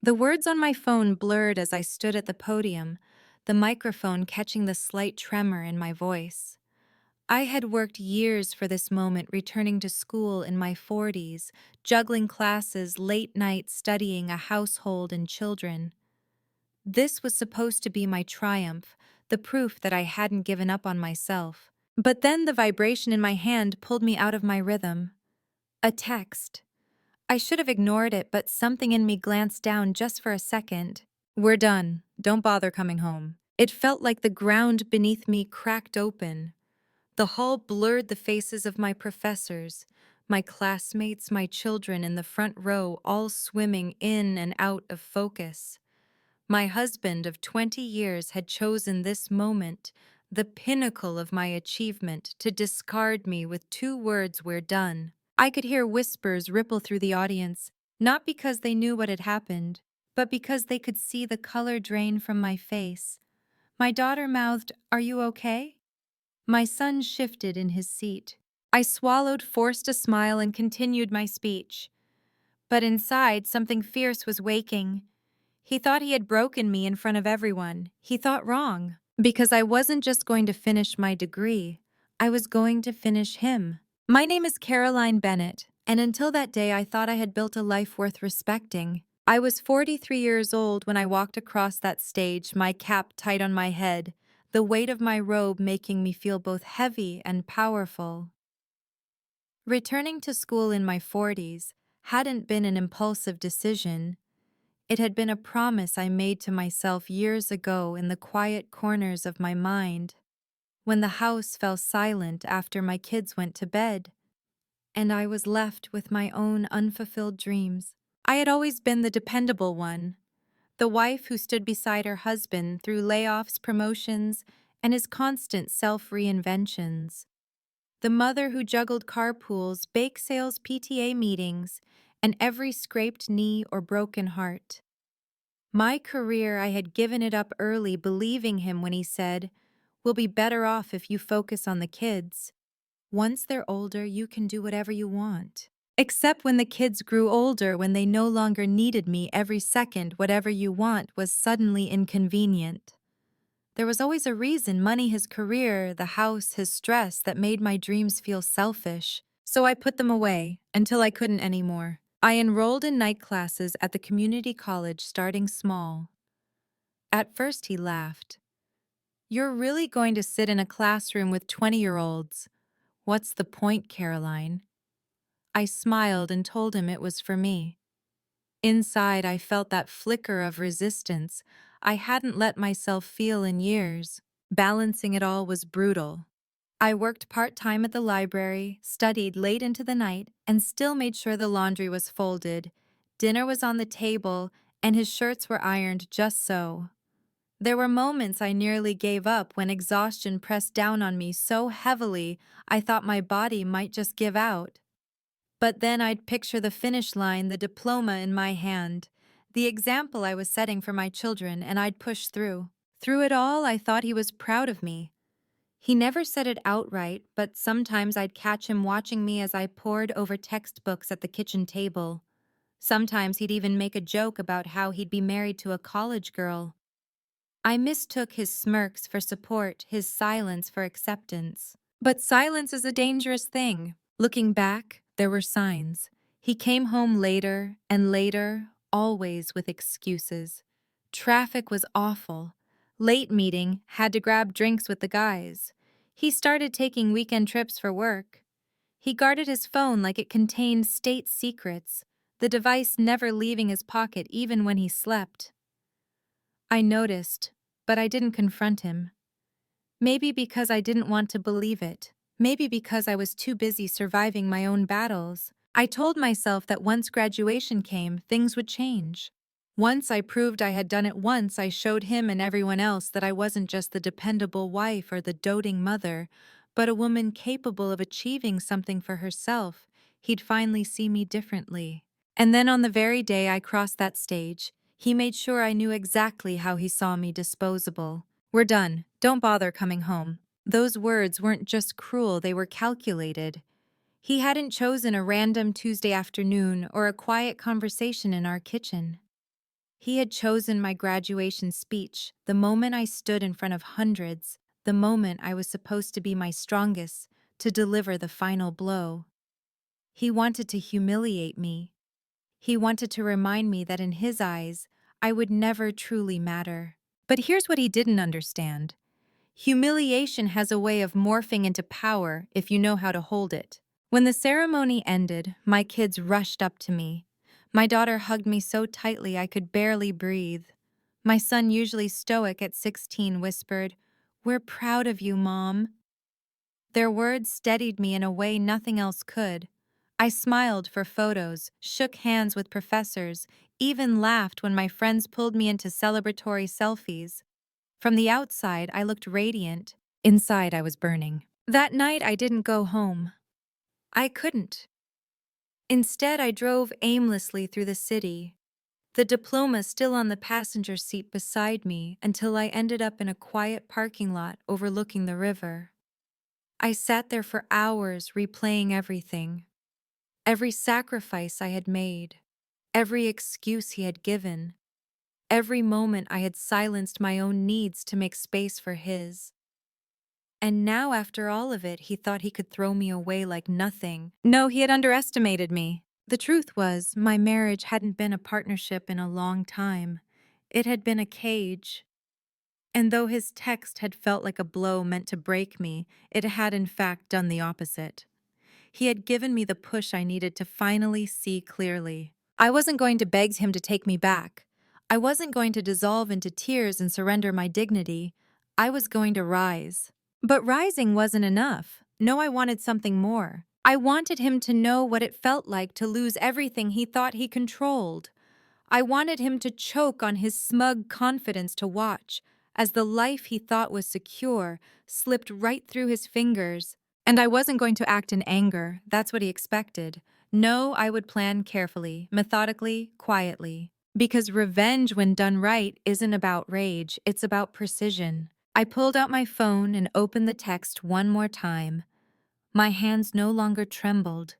The words on my phone blurred as I stood at the podium, the microphone catching the slight tremor in my voice. I had worked years for this moment, returning to school in my 40s, juggling classes, late nights studying a household and children. This was supposed to be my triumph, the proof that I hadn't given up on myself. But then the vibration in my hand pulled me out of my rhythm. A text. I should have ignored it, but something in me glanced down just for a second. "We're done. Don't bother coming home." It felt like the ground beneath me cracked open. The hall blurred the faces of my professors, my classmates, my children in the front row, all swimming in and out of focus. My husband of 20 years had chosen this moment, the pinnacle of my achievement, to discard me with two words, "We're done." I could hear whispers ripple through the audience, not because they knew what had happened, but because they could see the color drain from my face. My daughter mouthed, "Are you okay?" My son shifted in his seat. I swallowed, forced a smile, and continued my speech. But inside, something fierce was waking. He thought he had broken me in front of everyone. He thought wrong. Because I wasn't just going to finish my degree, I was going to finish him. My name is Caroline Bennett, and until that day I thought I had built a life worth respecting. I was 43 years old when I walked across that stage, my cap tight on my head, the weight of my robe making me feel both heavy and powerful. Returning to school in my 40s hadn't been an impulsive decision. It had been a promise I made to myself years ago in the quiet corners of my mind, when the house fell silent after my kids went to bed, and I was left with my own unfulfilled dreams. I had always been the dependable one, the wife who stood beside her husband through layoffs, promotions, and his constant self-reinventions. The mother who juggled carpools, bake sales, PTA meetings, and every scraped knee or broken heart. My career, I had given it up early, believing him when he said, "We'll be better off if you focus on the kids. Once they're older, you can do whatever you want." Except when the kids grew older, when they no longer needed me every second, whatever you want was suddenly inconvenient. There was always a reason: money, his career, the house, his stress, that made my dreams feel selfish. So I put them away until I couldn't anymore. I enrolled in night classes at the community college, starting small. At first he laughed. "You're really going to sit in a classroom with 20-year-olds? What's the point, Caroline?" I smiled and told him it was for me. Inside, I felt that flicker of resistance I hadn't let myself feel in years. Balancing it all was brutal. I worked part-time at the library, studied late into the night, and still made sure the laundry was folded, dinner was on the table, and his shirts were ironed just so. There were moments I nearly gave up, when exhaustion pressed down on me so heavily I thought my body might just give out. But then I'd picture the finish line, the diploma in my hand, the example I was setting for my children, and I'd push through. Through it all, I thought he was proud of me. He never said it outright, but sometimes I'd catch him watching me as I pored over textbooks at the kitchen table. Sometimes he'd even make a joke about how he'd be married to a college girl. I mistook his smirks for support, his silence for acceptance. But silence is a dangerous thing. Looking back, there were signs. He came home later and later, always with excuses. Traffic was awful. Late meeting, had to grab drinks with the guys. He started taking weekend trips for work. He guarded his phone like it contained state secrets, the device never leaving his pocket even when he slept. I noticed, but I didn't confront him. Maybe because I didn't want to believe it. Maybe because I was too busy surviving my own battles. I told myself that once graduation came, things would change. Once I proved I had done it once, I showed him and everyone else that I wasn't just the dependable wife or the doting mother, but a woman capable of achieving something for herself. He'd finally see me differently. And then on the very day I crossed that stage, he made sure I knew exactly how he saw me: disposable. "We're done. Don't bother coming home." Those words weren't just cruel, they were calculated. He hadn't chosen a random Tuesday afternoon or a quiet conversation in our kitchen. He had chosen my graduation speech, the moment I stood in front of hundreds, the moment I was supposed to be my strongest, to deliver the final blow. He wanted to humiliate me. He wanted to remind me that in his eyes, I would never truly matter. But here's what he didn't understand. Humiliation has a way of morphing into power if you know how to hold it. When the ceremony ended, my kids rushed up to me. My daughter hugged me so tightly I could barely breathe. My son, usually stoic at 16, whispered, "We're proud of you, Mom." Their words steadied me in a way nothing else could. I smiled for photos, shook hands with professors, even laughed when my friends pulled me into celebratory selfies. From the outside, I looked radiant. Inside, I was burning. That night, I didn't go home. I couldn't. Instead, I drove aimlessly through the city, the diploma still on the passenger seat beside me, until I ended up in a quiet parking lot overlooking the river. I sat there for hours replaying everything, every sacrifice I had made, every excuse he had given, every moment I had silenced my own needs to make space for his. And now, after all of it, he thought he could throw me away like nothing. No, he had underestimated me. The truth was, my marriage hadn't been a partnership in a long time. It had been a cage. And though his text had felt like a blow meant to break me, it had in fact done the opposite. He had given me the push I needed to finally see clearly. I wasn't going to beg him to take me back. I wasn't going to dissolve into tears and surrender my dignity. I was going to rise. But rising wasn't enough. No, I wanted something more. I wanted him to know what it felt like to lose everything he thought he controlled. I wanted him to choke on his smug confidence to watch as the life he thought was secure slipped right through his fingers. And I wasn't going to act in anger. That's what he expected. No, I would plan carefully, methodically, quietly. Because revenge, when done right, isn't about rage, it's about precision. I pulled out my phone and opened the text one more time. My hands no longer trembled.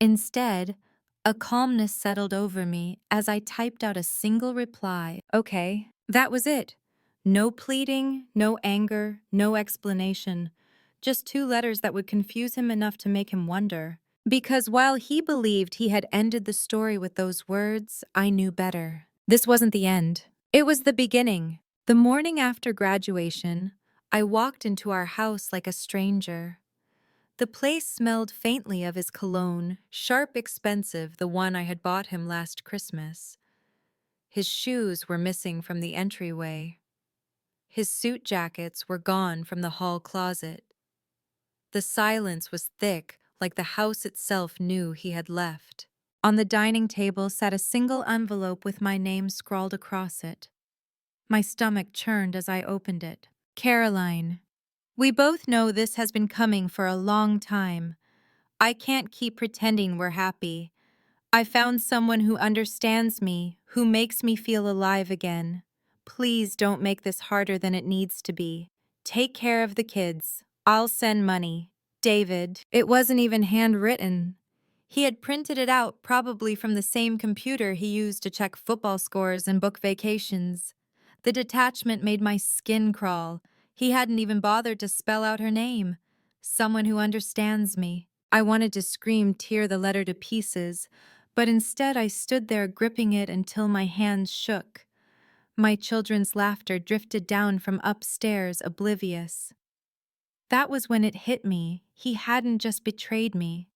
Instead, a calmness settled over me as I typed out a single reply. Okay, that was it. No pleading, no anger, no explanation. Just two letters that would confuse him enough to make him wonder. Because while he believed he had ended the story with those words, I knew better. This wasn't the end. It was the beginning. The morning after graduation, I walked into our house like a stranger. The place smelled faintly of his cologne, sharp expensive, the one I had bought him last Christmas. His shoes were missing from the entryway. His suit jackets were gone from the hall closet. The silence was thick, like the house itself knew he had left. On the dining table sat a single envelope with my name scrawled across it. My stomach churned as I opened it. Caroline, we both know this has been coming for a long time. I can't keep pretending we're happy. I found someone who understands me, who makes me feel alive again. Please don't make this harder than it needs to be. Take care of the kids. I'll send money. David. It wasn't even handwritten. He had printed it out, probably from the same computer he used to check football scores and book vacations. The detachment made my skin crawl. He hadn't even bothered to spell out her name. Someone who understands me. I wanted to scream, tear the letter to pieces, but instead I stood there gripping it until my hands shook. My children's laughter drifted down from upstairs, oblivious. That was when it hit me. He hadn't just betrayed me.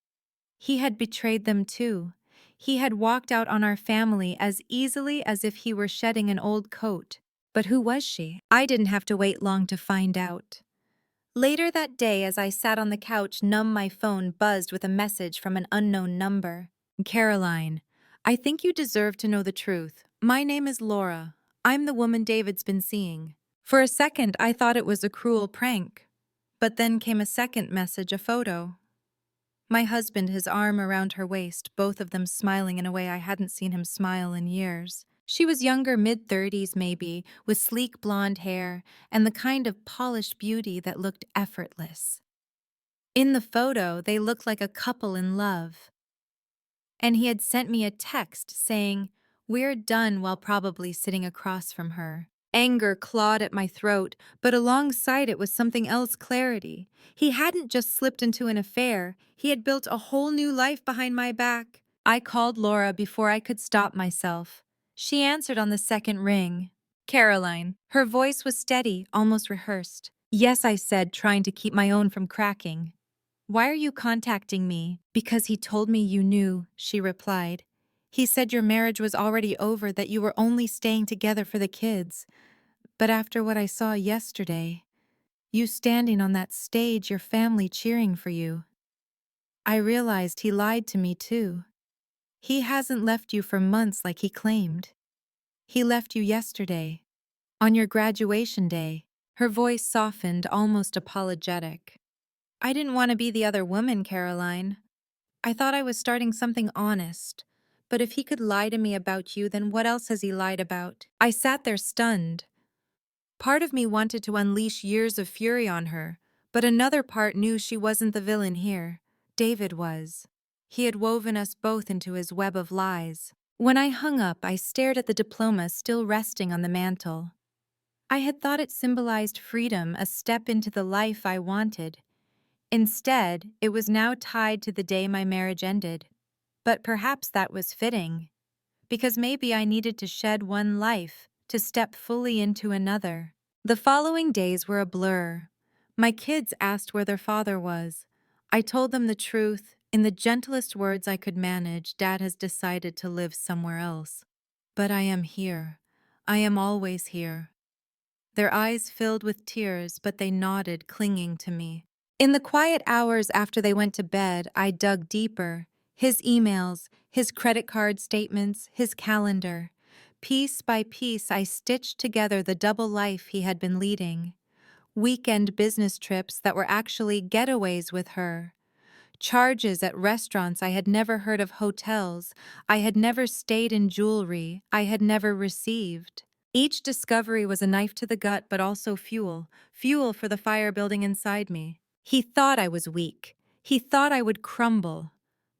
He had betrayed them too. He had walked out on our family as easily as if he were shedding an old coat. But who was she? I didn't have to wait long to find out. Later that day, as I sat on the couch, numb, my phone buzzed with a message from an unknown number. Caroline, I think you deserve to know the truth. My name is Laura. I'm the woman David's been seeing. For a second, I thought it was a cruel prank. But then came a second message, a photo. My husband, his arm around her waist, both of them smiling in a way I hadn't seen him smile in years. She was younger, mid-30s maybe, with sleek blonde hair and the kind of polished beauty that looked effortless. In the photo, they looked like a couple in love. And he had sent me a text saying, We're done while probably sitting across from her. Anger clawed at my throat, but alongside it was something else, clarity. He hadn't just slipped into an affair, he had built a whole new life behind my back. I called Laura before I could stop myself. She answered on the second ring. Caroline. Her voice was steady, almost rehearsed. Yes, I said, trying to keep my own from cracking. Why are you contacting me? Because he told me you knew, she replied. He said your marriage was already over, that you were only staying together for the kids. But after what I saw yesterday, you standing on that stage, your family cheering for you, I realized he lied to me too. He hasn't left you for months like he claimed. He left you yesterday, on your graduation day. Her voice softened, almost apologetic. I didn't want to be the other woman, Caroline. I thought I was starting something honest. But if he could lie to me about you, then what else has he lied about? I sat there stunned. Part of me wanted to unleash years of fury on her, but another part knew she wasn't the villain here. David was. He had woven us both into his web of lies. When I hung up, I stared at the diploma still resting on the mantel. I had thought it symbolized freedom, a step into the life I wanted. Instead, it was now tied to the day my marriage ended. But perhaps that was fitting, because maybe I needed to shed one life to step fully into another. The following days were a blur. My kids asked where their father was. I told them the truth. In the gentlest words I could manage, Dad has decided to live somewhere else. But I am here. I am always here. Their eyes filled with tears, but they nodded, clinging to me. In the quiet hours after they went to bed, I dug deeper. His emails, his credit card statements, his calendar. Piece by piece, I stitched together the double life he had been leading. Weekend business trips that were actually getaways with her. Charges at restaurants I had never heard of, hotels I had never stayed in, jewelry I had never received. Each discovery was a knife to the gut, but also fuel for the fire building inside me. He thought I was weak. He thought I would crumble.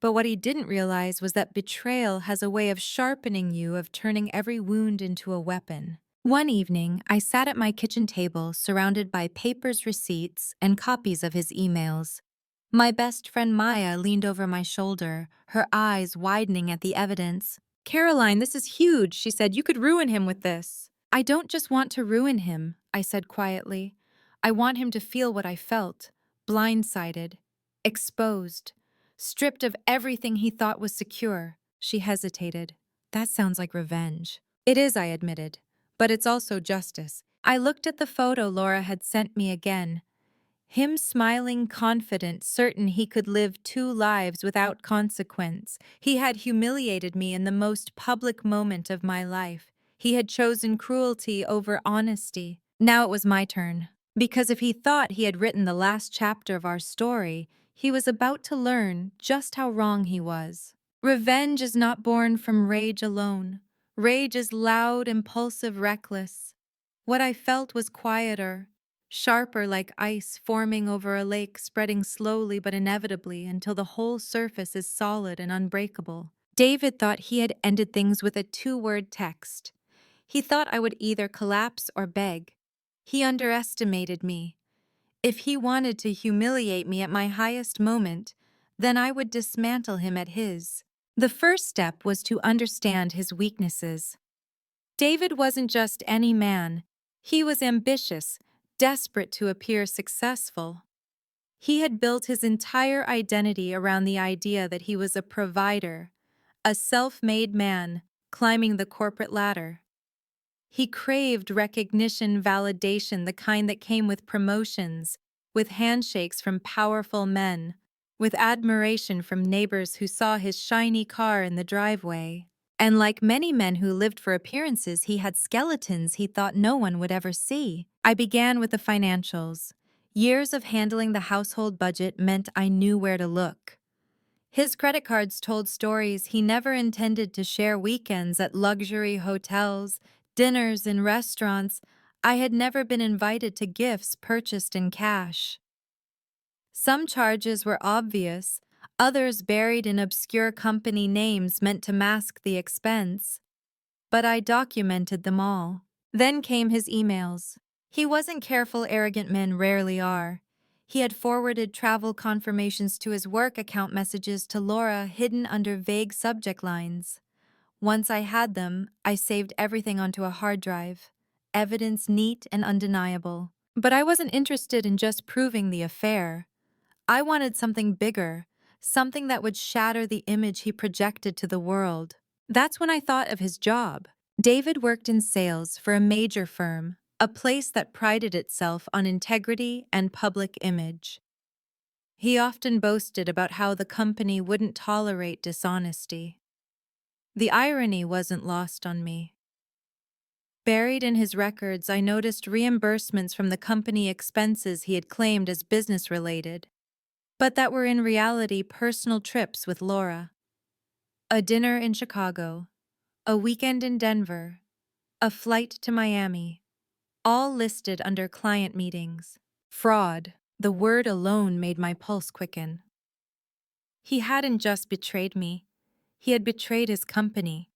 But what he didn't realize was that betrayal has a way of sharpening you, of turning every wound into a weapon. One evening, I sat at my kitchen table, surrounded by papers, receipts, and copies of his emails. My best friend Maya leaned over my shoulder, her eyes widening at the evidence. Caroline, this is huge, she said. You could ruin him with this. I don't just want to ruin him, I said quietly. I want him to feel what I felt. Blindsided. Exposed. Stripped of everything he thought was secure. She hesitated. That sounds like revenge. It is, I admitted. But it's also justice. I looked at the photo Laura had sent me again. Him smiling, confident, certain he could live two lives without consequence. He had humiliated me in the most public moment of my life. He had chosen cruelty over honesty. Now it was my turn. Because if he thought he had written the last chapter of our story, he was about to learn just how wrong he was. Revenge is not born from rage alone. Rage is loud, impulsive, reckless. What I felt was quieter, sharper, like ice forming over a lake, spreading slowly but inevitably until the whole surface is solid and unbreakable. David thought he had ended things with a two-word text. He thought I would either collapse or beg. He underestimated me. If he wanted to humiliate me at my highest moment, then I would dismantle him at his. The first step was to understand his weaknesses. David wasn't just any man. He was ambitious, desperate to appear successful. He had built his entire identity around the idea that he was a provider, a self-made man climbing the corporate ladder. He craved recognition, validation, the kind that came with promotions, with handshakes from powerful men, with admiration from neighbors who saw his shiny car in the driveway. And like many men who lived for appearances, he had skeletons he thought no one would ever see. I began with the financials. Years of handling the household budget meant I knew where to look. His credit cards told stories he never intended to share, weekends at luxury hotels, dinners in restaurants I had never been invited to, gifts purchased in cash. Some charges were obvious, others buried in obscure company names meant to mask the expense. but I documented them all. Then came his emails. He wasn't careful, arrogant men rarely are. He had forwarded travel confirmations to his work account messages to Laura hidden under vague subject lines. Once I had them, I saved everything onto a hard drive. Evidence neat and undeniable. But I wasn't interested in just proving the affair. I wanted something bigger, something that would shatter the image he projected to the world. That's when I thought of his job. David worked in sales for a major firm, a place that prided itself on integrity and public image. He often boasted about how the company wouldn't tolerate dishonesty. The irony wasn't lost on me. Buried in his records, I noticed reimbursements from the company expenses he had claimed as business-related, but that were in reality personal trips with Laura. A dinner in Chicago, a weekend in Denver, a flight to Miami, all listed under client meetings. Fraud, the word alone made my pulse quicken. He hadn't just betrayed me, he had betrayed his company.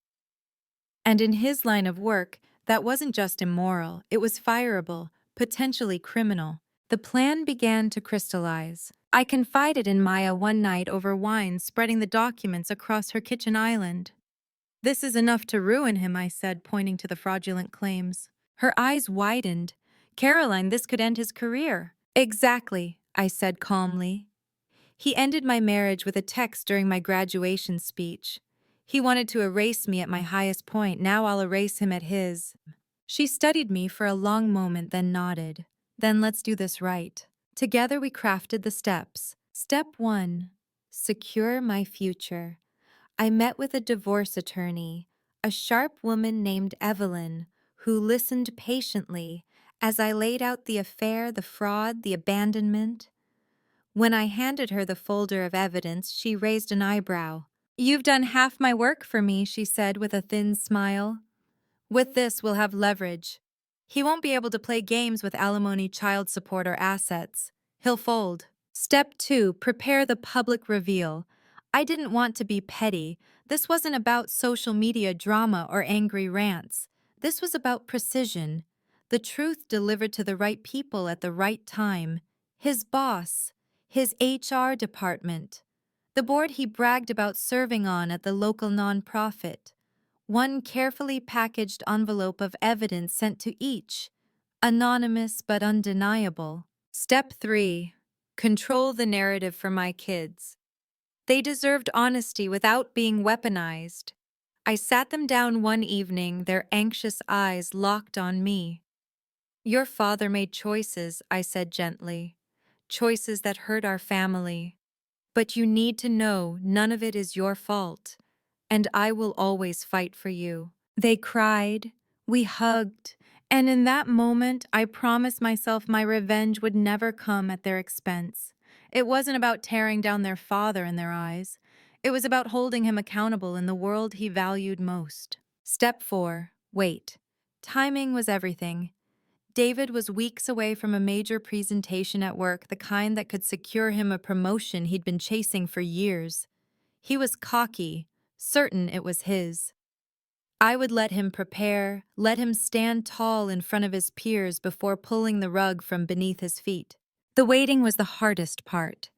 And in his line of work, that wasn't just immoral, it was fireable, potentially criminal. The plan began to crystallize. I confided in Maya one night over wine, spreading the documents across her kitchen island. "This is enough to ruin him," I said, pointing to the fraudulent claims. Her eyes widened. "Caroline, this could end his career." "Exactly," I said calmly. "He ended my marriage with a text during my graduation speech. He wanted to erase me at my highest point. Now I'll erase him at his." She studied me for a long moment, then nodded. "Then let's do this right." Together we crafted the steps. Step 1. Secure my future. I met with a divorce attorney, a sharp woman named Evelyn, who listened patiently as I laid out the affair, the fraud, the abandonment. When I handed her the folder of evidence, she raised an eyebrow. "You've done half my work for me," she said with a thin smile. "With this, we'll have leverage. He won't be able to play games with alimony, child support, or assets. He'll fold." Step 2. Prepare the public reveal. I didn't want to be petty. This wasn't about social media drama or angry rants. This was about precision. The truth delivered to the right people at the right time. His boss, his HR department, the board he bragged about serving on at the local nonprofit. One carefully packaged envelope of evidence sent to each, anonymous but undeniable. Step 3. Control the narrative for my kids. They deserved honesty without being weaponized. I sat them down one evening, their anxious eyes locked on me. "Your father made choices," I said gently. "Choices that hurt our family. But you need to know none of it is your fault. And I will always fight for you." They cried, we hugged, and in that moment I promised myself my revenge would never come at their expense. It wasn't about tearing down their father in their eyes. It was about holding him accountable in the world he valued most. Step 4. Wait. Timing was everything. David was weeks away from a major presentation at work, the kind that could secure him a promotion he'd been chasing for years. He was cocky, certain it was his. I would let him prepare, let him stand tall in front of his peers before pulling the rug from beneath his feet. The waiting was the hardest part.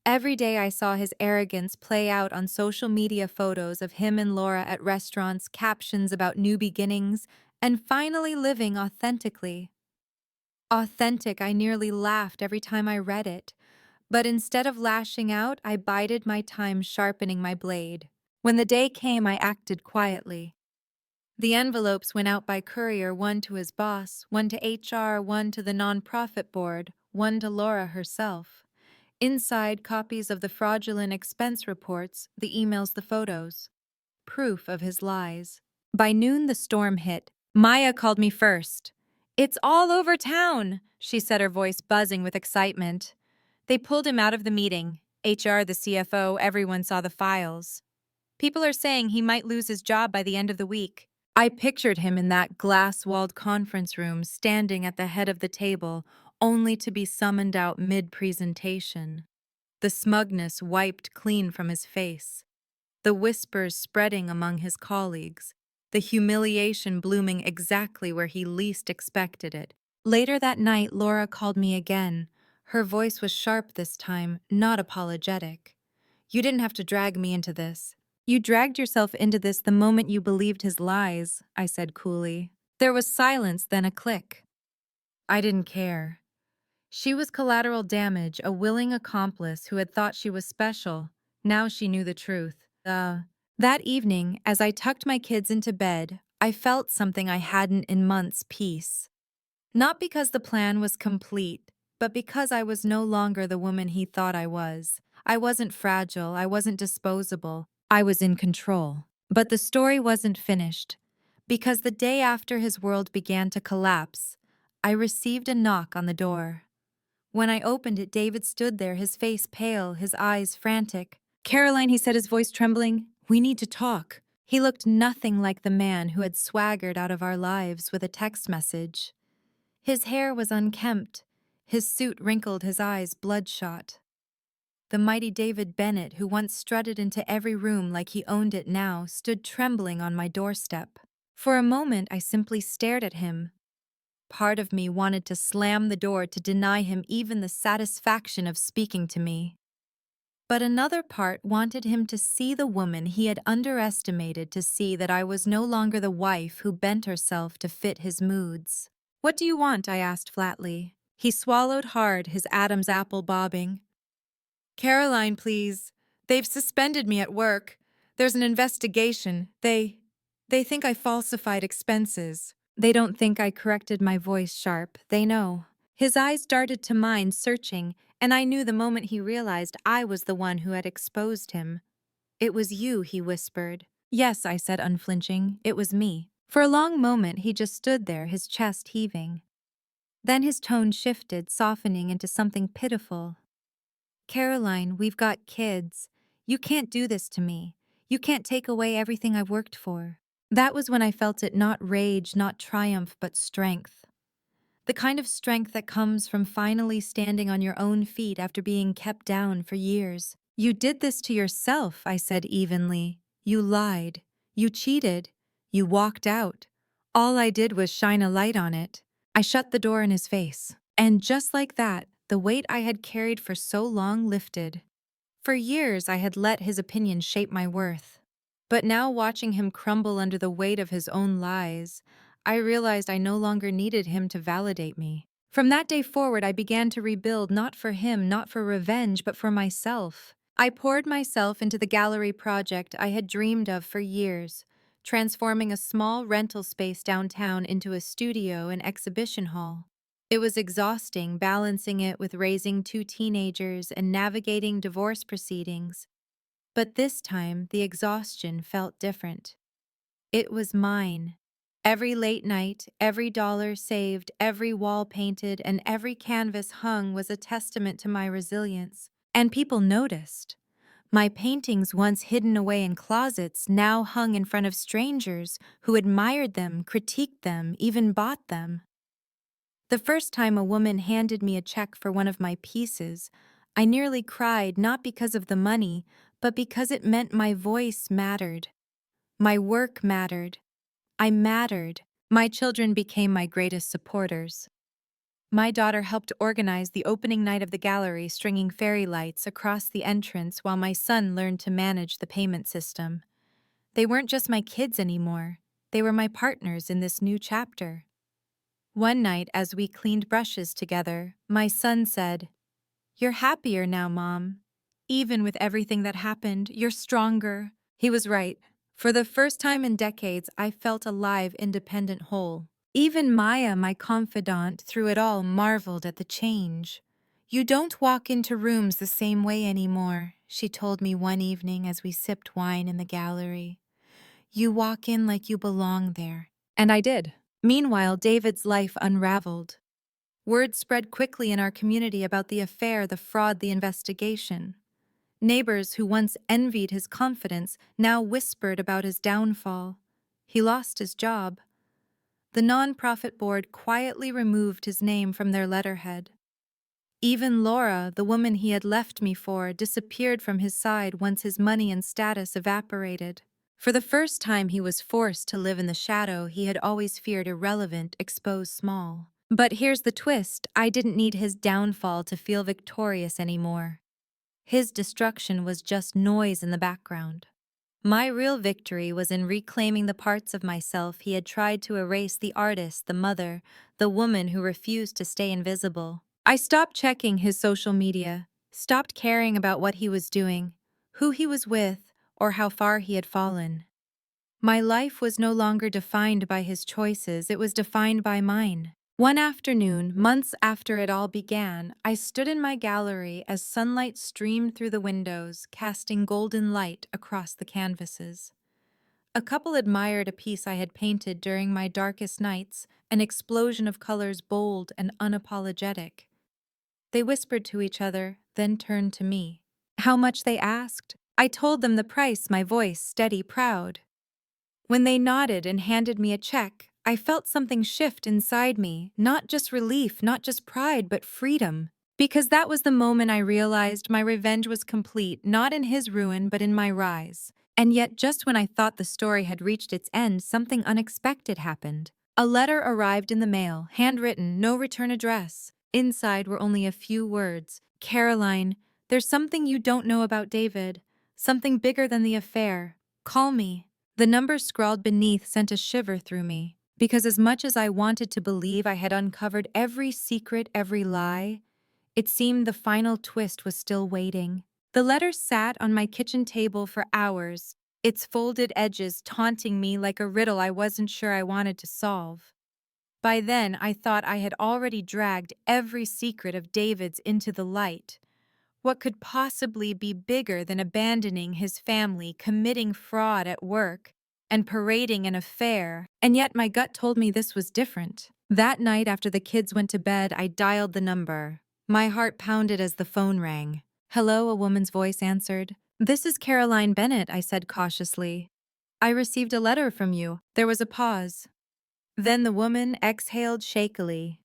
Every day I saw his arrogance play out on social media, photos of him and Laura at restaurants, captions about new beginnings, and finally living authentically. Authentic, I nearly laughed every time I read it. But instead of lashing out, I bided my time sharpening my blade. When the day came, I acted quietly. The envelopes went out by courier, one to his boss, one to HR, one to the nonprofit board, one to Laura herself. Inside, copies of the fraudulent expense reports, the emails, the photos. Proof of his lies. By noon, the storm hit. Maya called me first. "It's all over town," she said, her voice buzzing with excitement. "They pulled him out of the meeting. HR, the CFO, everyone saw the files. People are saying he might lose his job by the end of the week." I pictured him in that glass-walled conference room, standing at the head of the table, only to be summoned out mid-presentation. The smugness wiped clean from his face, the whispers spreading among his colleagues. the humiliation blooming exactly where he least expected it. Later that night, Laura called me again. Her voice was sharp this time, not apologetic. You didn't have to drag me into this. You dragged yourself into this the moment you believed his lies, I said coolly. There was silence, then a click. I didn't care. She was collateral damage, a willing accomplice who had thought she was special. Now she knew the truth. That evening, as I tucked my kids into bed, I felt something I hadn't in months: peace. Not because the plan was complete, but because I was no longer the woman he thought I was. I wasn't fragile, I wasn't disposable, I was in control. But the story wasn't finished, because the day after his world began to collapse, I received a knock on the door. When I opened it, David stood there, his face pale, his eyes frantic. "Caroline," he said, his voice trembling, "we need to talk." He looked nothing like the man who had swaggered out of our lives with a text message. His hair was unkempt, his suit wrinkled, his eyes bloodshot. The mighty David Bennett, who once strutted into every room like he owned it now, stood trembling on my doorstep. For a moment, I simply stared at him. Part of me wanted to slam the door to deny him even the satisfaction of speaking to me. But another part wanted him to see the woman he had underestimated, to see that I was no longer the wife who bent herself to fit his moods. "What do you want?" I asked flatly. He swallowed hard, his Adam's apple bobbing. "Caroline, please. They've suspended me at work. There's an investigation. They think I falsified expenses." "They don't think I corrected my voice sharp. They know." His eyes darted to mine, searching, and I knew the moment he realized I was the one who had exposed him. "It was you," he whispered. "Yes," I said, unflinching. "It was me." For a long moment, he just stood there, his chest heaving. Then his tone shifted, softening into something pitiful. "Caroline, we've got kids. You can't do this to me. You can't take away everything I've worked for." That was when I felt it, not rage, not triumph, but strength. The kind of strength that comes from finally standing on your own feet after being kept down for years. "You did this to yourself," I said evenly. "You lied. You cheated. You walked out. All I did was shine a light on it." I shut the door in his face. And just like that, the weight I had carried for so long lifted. For years, I had let his opinion shape my worth. But now, watching him crumble under the weight of his own lies, I realized I no longer needed him to validate me. From that day forward, I began to rebuild, not for him, not for revenge, but for myself. I poured myself into the gallery project I had dreamed of for years, transforming a small rental space downtown into a studio and exhibition hall. It was exhausting, balancing it with raising two teenagers and navigating divorce proceedings. But this time, the exhaustion felt different. It was mine. Every late night, every dollar saved, every wall painted, and every canvas hung was a testament to my resilience. And people noticed. My paintings, once hidden away in closets, now hung in front of strangers who admired them, critiqued them, even bought them. The first time a woman handed me a check for one of my pieces, I nearly cried, not because of the money, but because it meant my voice mattered. My work mattered. I mattered. My children became my greatest supporters. My daughter helped organize the opening night of the gallery, stringing fairy lights across the entrance, while my son learned to manage the payment system. They weren't just my kids anymore. They were my partners in this new chapter. One night, as we cleaned brushes together, my son said, "You're happier now, Mom. Even with everything that happened, you're stronger." He was right. For the first time in decades, I felt alive, independent, whole. Even Maya, my confidant through it all, marveled at the change. "You don't walk into rooms the same way anymore," she told me one evening as we sipped wine in the gallery. "You walk in like you belong there." And I did. Meanwhile, David's life unraveled. Word spread quickly in our community about the affair, the fraud, the investigation. Neighbors who once envied his confidence now whispered about his downfall. He lost his job. The nonprofit board quietly removed his name from their letterhead. Even Laura, the woman he had left me for, disappeared from his side once his money and status evaporated. For the first time, he was forced to live in the shadow he had always feared irrelevant, exposed small. But here's the twist: I didn't need his downfall to feel victorious anymore. His destruction was just noise in the background. My real victory was in reclaiming the parts of myself he had tried to erase: the artist, the mother, the woman who refused to stay invisible. I stopped checking his social media, stopped caring about what he was doing, who he was with, or how far he had fallen. My life was no longer defined by his choices, it was defined by mine. One afternoon, months after it all began, I stood in my gallery as sunlight streamed through the windows, casting golden light across the canvases. A couple admired a piece I had painted during my darkest nights, an explosion of colors bold and unapologetic. They whispered to each other, then turned to me. How much, they asked. I told them the price, my voice steady, proud. When they nodded and handed me a check, I felt something shift inside me, not just relief, not just pride, but freedom. Because that was the moment I realized my revenge was complete, not in his ruin, but in my rise. And yet, just when I thought the story had reached its end, something unexpected happened. A letter arrived in the mail, handwritten, no return address. Inside were only a few words. Caroline, there's something you don't know about David. Something bigger than the affair. Call me. The number scrawled beneath sent a shiver through me, because as much as I wanted to believe I had uncovered every secret, every lie, it seemed the final twist was still waiting. The letter sat on my kitchen table for hours, its folded edges taunting me like a riddle I wasn't sure I wanted to solve. By then, I thought I had already dragged every secret of David's into the light. What could possibly be bigger than abandoning his family, committing fraud at work, and parading an affair? And yet my gut told me this was different. That night after the kids went to bed, I dialed the number. My heart pounded as the phone rang. Hello, a woman's voice answered. This is Caroline Bennett, I said cautiously. I received a letter from you. There was a pause. Then the woman exhaled shakily.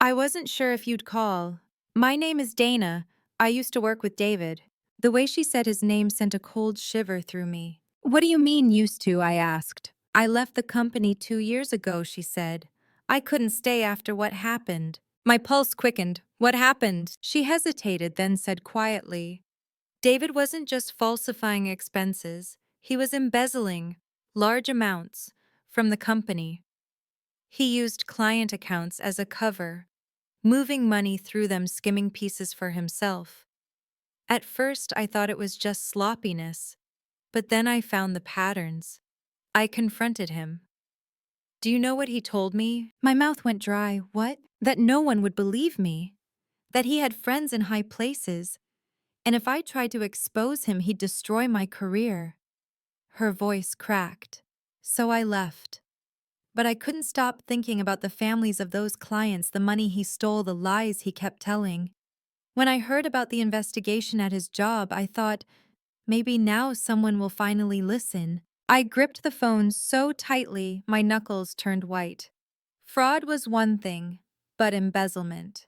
I wasn't sure if you'd call. My name is Dana. I used to work with David. The way she said his name sent a cold shiver through me. What do you mean, used to? I asked. I left the company 2 years ago, she said. I couldn't stay after what happened. My pulse quickened. What happened? She hesitated, then said quietly. David wasn't just falsifying expenses, he was embezzling large amounts from the company. He used client accounts as a cover, moving money through them, skimming pieces for himself. At first, I thought it was just sloppiness, but then I found the patterns. I confronted him. Do you know what he told me? My mouth went dry. What? That no one would believe me. That he had friends in high places, and if I tried to expose him, he'd destroy my career. Her voice cracked. So I left. But I couldn't stop thinking about the families of those clients, the money he stole, the lies he kept telling. When I heard about the investigation at his job, I thought, maybe now someone will finally listen. I gripped the phone so tightly, my knuckles turned white. Fraud was one thing, but embezzlement.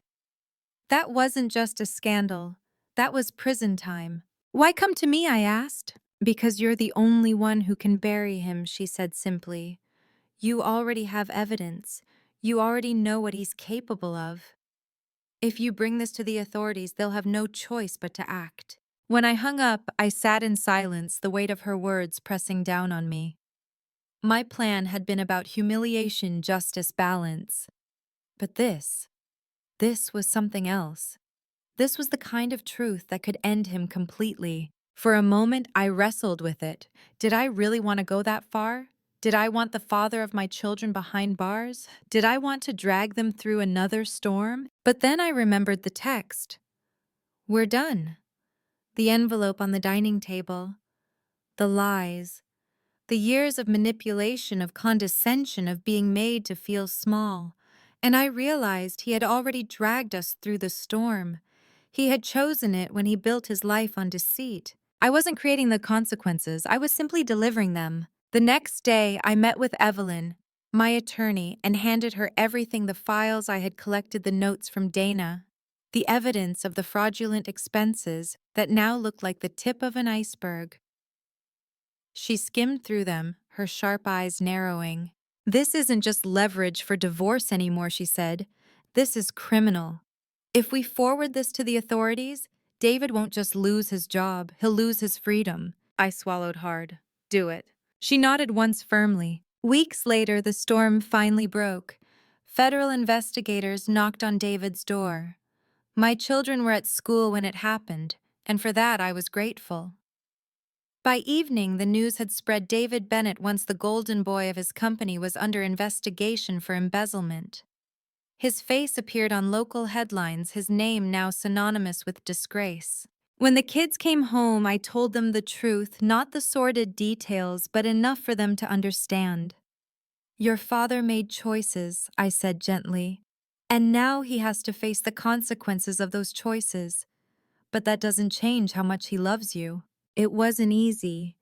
That wasn't just a scandal. That was prison time. Why come to me? I asked. Because you're the only one who can bury him, she said simply. You already have evidence. You already know what he's capable of. If you bring this to the authorities, they'll have no choice but to act. When I hung up, I sat in silence, the weight of her words pressing down on me. My plan had been about humiliation, justice, balance. But this was something else. This was the kind of truth that could end him completely. For a moment, I wrestled with it. Did I really want to go that far? Did I want the father of my children behind bars? Did I want to drag them through another storm? But then I remembered the text. We're done. The envelope on the dining table. The lies. The years of manipulation, of condescension, of being made to feel small. And I realized he had already dragged us through the storm. He had chosen it when he built his life on deceit. I wasn't creating the consequences, I was simply delivering them. The next day, I met with Evelyn, my attorney, and handed her everything: the files I had collected, the notes from Dana, the evidence of the fraudulent expenses that now looked like the tip of an iceberg. She skimmed through them, her sharp eyes narrowing. This isn't just leverage for divorce anymore, she said. This is criminal. If we forward this to the authorities, David won't just lose his job, he'll lose his freedom. I swallowed hard. Do it. She nodded once firmly. Weeks later, the storm finally broke. Federal investigators knocked on David's door. My children were at school when it happened, and for that I was grateful. By evening, the news had spread David Bennett, once the golden boy of his company, was under investigation for embezzlement. His face appeared on local headlines, his name now synonymous with disgrace. When the kids came home, I told them the truth, not the sordid details, but enough for them to understand. Your father made choices, I said gently, and now he has to face the consequences of those choices. But that doesn't change how much he loves you. It wasn't easy.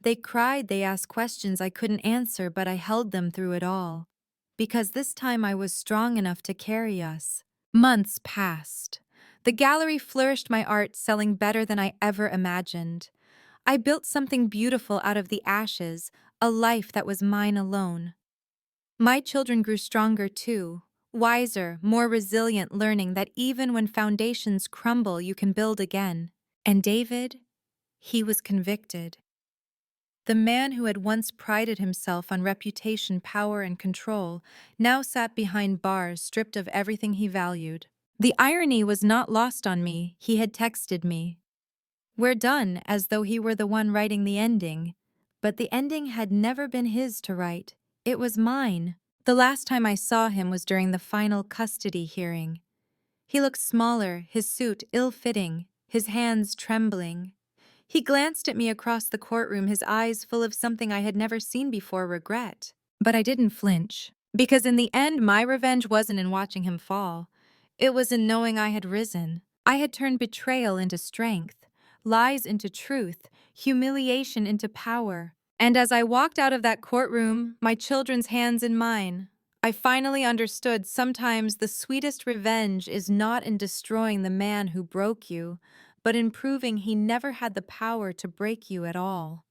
They cried, they asked questions I couldn't answer, but I held them through it all. Because this time I was strong enough to carry us. Months passed. The gallery flourished, my art selling better than I ever imagined. I built something beautiful out of the ashes, a life that was mine alone. My children grew stronger too, wiser, more resilient, learning that even when foundations crumble, you can build again. And David? He was convicted. The man who had once prided himself on reputation, power, and control now sat behind bars, stripped of everything he valued. The irony was not lost on me. He had texted me. We're done, as though he were the one writing the ending. But the ending had never been his to write. It was mine. The last time I saw him was during the final custody hearing. He looked smaller, his suit ill-fitting, his hands trembling. He glanced at me across the courtroom, his eyes full of something I had never seen before, regret. But I didn't flinch, because in the end my revenge wasn't in watching him fall. It was in knowing I had risen. I had turned betrayal into strength, lies into truth, humiliation into power. And as I walked out of that courtroom, my children's hands in mine, I finally understood sometimes the sweetest revenge is not in destroying the man who broke you, but in proving he never had the power to break you at all.